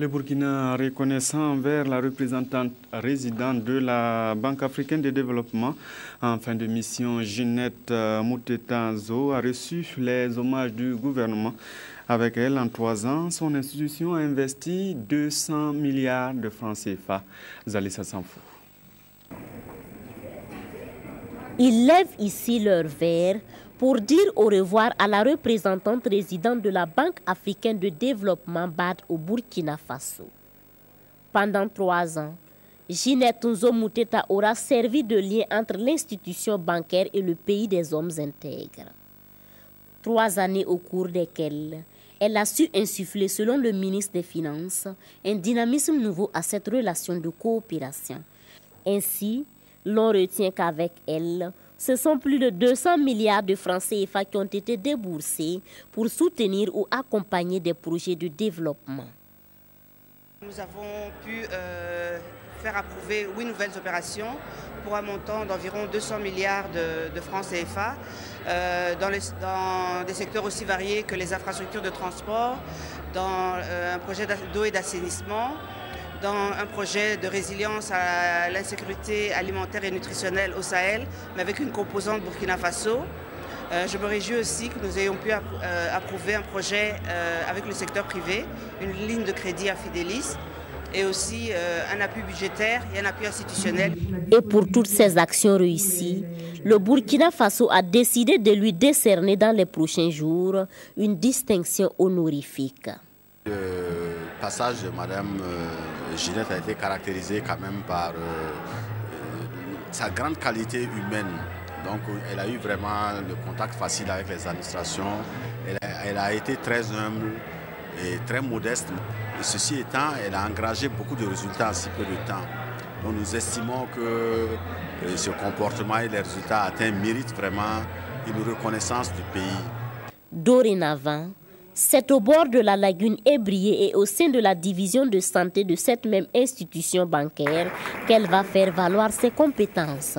Le Burkina reconnaissant envers la représentante résidente de la Banque africaine de développement en fin de mission, Ginette Moutetanzo, a reçu les hommages du gouvernement. Avec elle, en 3 ans, son institution a investi 200 milliards de francs CFA. Zalissa Sanfou. Ils lèvent ici leur verre pour dire au revoir à la représentante résidente de la Banque africaine de développement BAD au Burkina Faso. Pendant 3 ans, Ginette Nzo Mouteta aura servi de lien entre l'institution bancaire et le pays des hommes intègres. 3 années au cours desquelles elle a su insuffler, selon le ministre des Finances, un dynamisme nouveau à cette relation de coopération. Ainsi, l'on retient qu'avec elle, ce sont plus de 200 milliards de francs CFA qui ont été déboursés pour soutenir ou accompagner des projets de développement. Nous avons pu faire approuver 8 nouvelles opérations pour un montant d'environ 200 milliards de francs CFA dans des secteurs aussi variés que les infrastructures de transport, dans un projet d'eau et d'assainissement, dans un projet de résilience à l'insécurité alimentaire et nutritionnelle au Sahel, mais avec une composante Burkina Faso. Je me réjouis aussi que nous ayons pu approuver un projet avec le secteur privé, une ligne de crédit à Fidelis, et aussi un appui budgétaire et un appui institutionnel. Et pour toutes ces actions réussies, le Burkina Faso a décidé de lui décerner dans les prochains jours une distinction honorifique. Le passage de Mme Ginette a été caractérisé quand même par sa grande qualité humaine. Donc elle a eu vraiment le contact facile avec les administrations. Elle a été très humble et très modeste. Et ceci étant, elle a engagé beaucoup de résultats en si peu de temps. Donc nous estimons que ce comportement et les résultats atteints méritent vraiment une reconnaissance du pays. Dorénavant, c'est au bord de la lagune Ébrié et au sein de la division de santé de cette même institution bancaire qu'elle va faire valoir ses compétences.